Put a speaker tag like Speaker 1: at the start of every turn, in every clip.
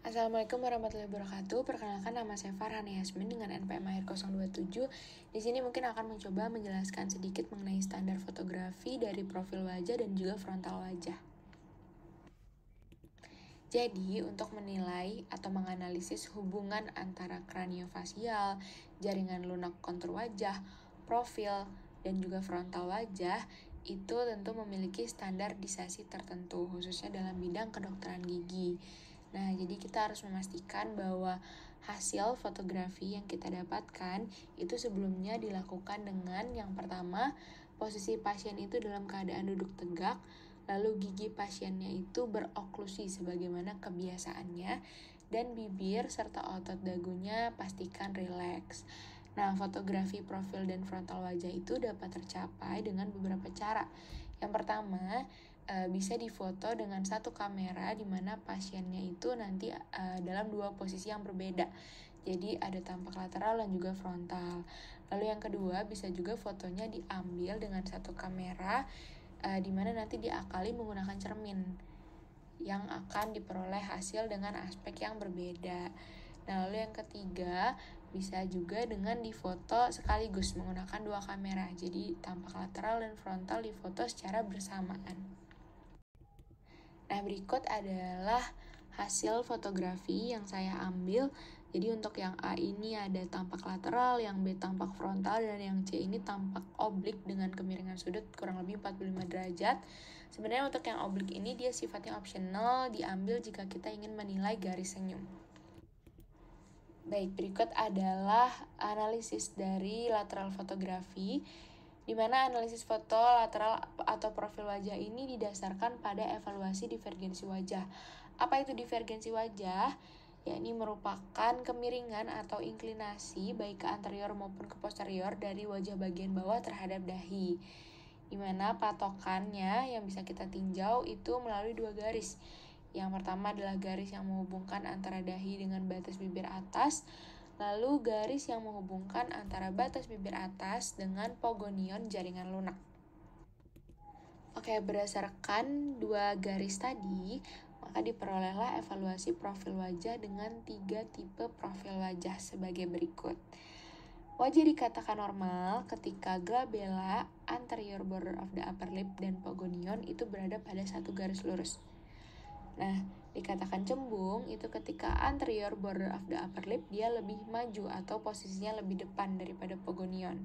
Speaker 1: Assalamualaikum warahmatullahi wabarakatuh. Perkenalkan, nama saya Farhana Yasmin dengan NPM akhir 027. Di sini mungkin akan mencoba menjelaskan sedikit mengenai standar fotografi dari profil wajah dan juga frontal wajah. Jadi, untuk menilai atau menganalisis hubungan antara kraniofasial, jaringan lunak kontur wajah, profil, dan juga frontal wajah, itu tentu memiliki standarisasi tertentu, khususnya dalam bidang kedokteran gigi. Nah, jadi kita harus memastikan bahwa hasil fotografi yang kita dapatkan itu sebelumnya dilakukan dengan yang pertama, posisi pasien itu dalam keadaan duduk tegak, lalu gigi pasiennya itu beroklusi sebagaimana kebiasaannya, dan bibir serta otot dagunya pastikan rileks. Nah, fotografi profil dan frontal wajah itu dapat tercapai dengan beberapa cara. Yang pertama, bisa difoto dengan satu kamera di mana pasiennya itu nanti dalam dua posisi yang berbeda. Jadi ada tampak lateral dan juga frontal. Lalu yang kedua, bisa juga fotonya diambil dengan satu kamera di mana nanti diakali menggunakan cermin yang akan diperoleh hasil dengan aspek yang berbeda. Nah, lalu yang ketiga, bisa juga dengan difoto sekaligus menggunakan dua kamera. Jadi tampak lateral dan frontal difoto secara bersamaan. Nah, berikut adalah hasil fotografi yang saya ambil. Jadi untuk yang A ini ada tampak lateral, yang B tampak frontal, dan yang C ini tampak oblik dengan kemiringan sudut kurang lebih 45 derajat. Sebenarnya untuk yang oblik ini dia sifatnya optional, diambil jika kita ingin menilai garis senyum. Baik, berikut adalah analisis dari lateral fotografi, di mana analisis foto lateral atau profil wajah ini didasarkan pada evaluasi divergensi wajah. Apa itu divergensi wajah? Ya, ini merupakan kemiringan atau inklinasi baik ke anterior maupun ke posterior dari wajah bagian bawah terhadap dahi. Di mana patokannya yang bisa kita tinjau itu melalui dua garis. Yang pertama adalah garis yang menghubungkan antara dahi dengan batas bibir atas, lalu garis yang menghubungkan antara batas bibir atas dengan pogonion jaringan lunak. Oke, berdasarkan dua garis tadi, maka diperolehlah evaluasi profil wajah dengan 3 tipe profil wajah sebagai berikut. Wajah dikatakan normal ketika glabella, anterior border of the upper lip, dan pogonion itu berada pada satu garis lurus. Nah, dikatakan cembung itu ketika anterior border of the upper lip dia lebih maju atau posisinya lebih depan daripada pogonion.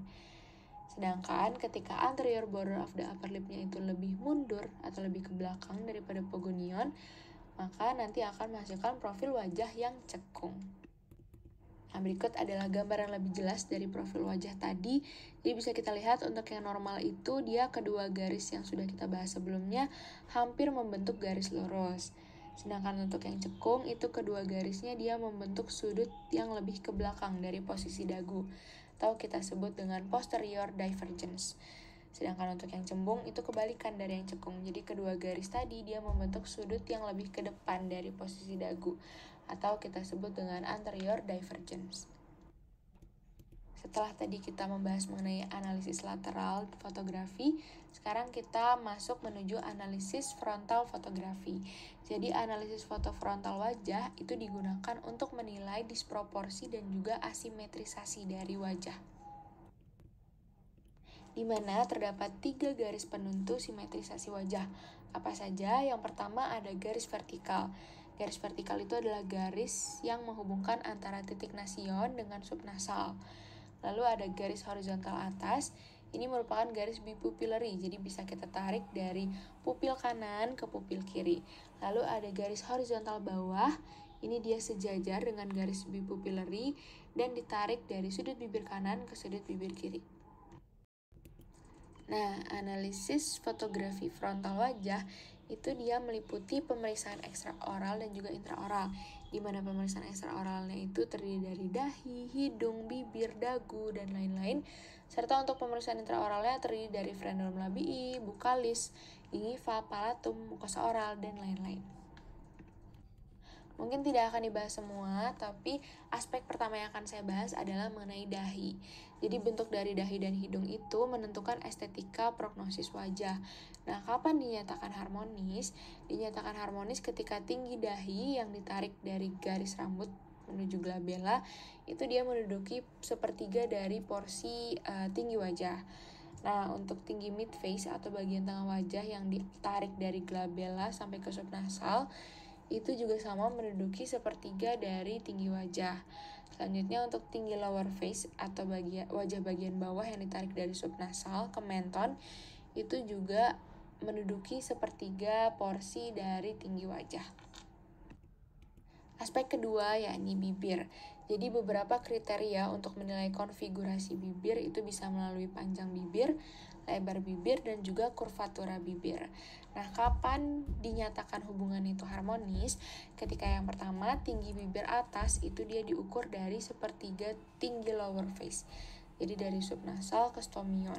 Speaker 1: Sedangkan ketika anterior border of the upper lip-nya itu lebih mundur atau lebih ke belakang daripada pogonion, maka nanti akan menghasilkan profil wajah yang cekung. Nah, berikut adalah gambaran lebih jelas dari profil wajah tadi. Jadi bisa kita lihat untuk yang normal itu dia kedua garis yang sudah kita bahas sebelumnya hampir membentuk garis lurus. Sedangkan untuk yang cekung itu kedua garisnya dia membentuk sudut yang lebih ke belakang dari posisi dagu, atau kita sebut dengan posterior divergence. Sedangkan untuk yang cembung itu kebalikan dari yang cekung. Jadi kedua garis tadi dia membentuk sudut yang lebih ke depan dari posisi dagu, atau kita sebut dengan anterior divergence. Setelah tadi kita membahas mengenai analisis lateral fotografi, sekarang kita masuk menuju analisis frontal fotografi. Jadi analisis foto frontal wajah itu digunakan untuk menilai disproporsi dan juga asimetrisasi dari wajah, di mana terdapat 3 garis penentu simetrisasi wajah. Apa saja? Yang pertama ada garis vertikal. Garis vertikal itu adalah garis yang menghubungkan antara titik nasion dengan subnasal. Lalu ada garis horizontal atas. Ini merupakan garis bipupillary, jadi bisa kita tarik dari pupil kanan ke pupil kiri. Lalu ada garis horizontal bawah. Ini dia sejajar dengan garis bipupillary dan ditarik dari sudut bibir kanan ke sudut bibir kiri. Nah, analisis fotografi frontal wajah itu dia meliputi pemeriksaan ekstraoral dan juga intraoral, di mana pemeriksaan ekstraoralnya itu terdiri dari dahi, hidung, bibir, dagu, dan lain-lain. Serta untuk pemeriksaan intraoralnya terdiri dari frenulum labii, bukalis, gingiva, palatum, mukosa oral, dan lain-lain. Mungkin tidak akan dibahas semua, tapi aspek pertama yang akan saya bahas adalah mengenai dahi. Jadi bentuk dari dahi dan hidung itu menentukan estetika prognosis wajah. Nah, kapan dinyatakan harmonis? Dinyatakan harmonis ketika tinggi dahi yang ditarik dari garis rambut menuju glabella, itu dia menduduki sepertiga dari porsi tinggi wajah. Nah, untuk tinggi mid face atau bagian tengah wajah yang ditarik dari glabella sampai ke subnasal, itu juga sama menduduki sepertiga dari tinggi wajah. Selanjutnya untuk tinggi lower face atau wajah bagian bawah yang ditarik dari subnasal ke menton, itu juga menduduki sepertiga porsi dari tinggi wajah. Aspek kedua yakni bibir. Jadi beberapa kriteria untuk menilai konfigurasi bibir itu bisa melalui panjang bibir, lebar bibir, dan juga kurvatura bibir. Nah, kapan dinyatakan hubungan itu harmonis? Ketika yang pertama, tinggi bibir atas itu dia diukur dari sepertiga tinggi lower face. Jadi dari subnasal ke stomion.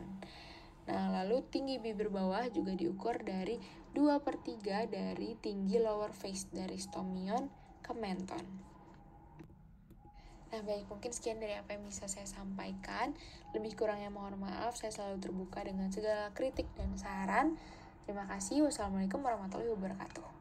Speaker 1: Nah, lalu tinggi bibir bawah juga diukur dari 2/3 dari tinggi lower face dari stomion ke menton. Nah, baik, mungkin sekian dari apa yang bisa saya sampaikan. Lebih kurangnya mohon maaf, saya selalu terbuka dengan segala kritik dan saran. Terima kasih. Wassalamualaikum warahmatullahi wabarakatuh.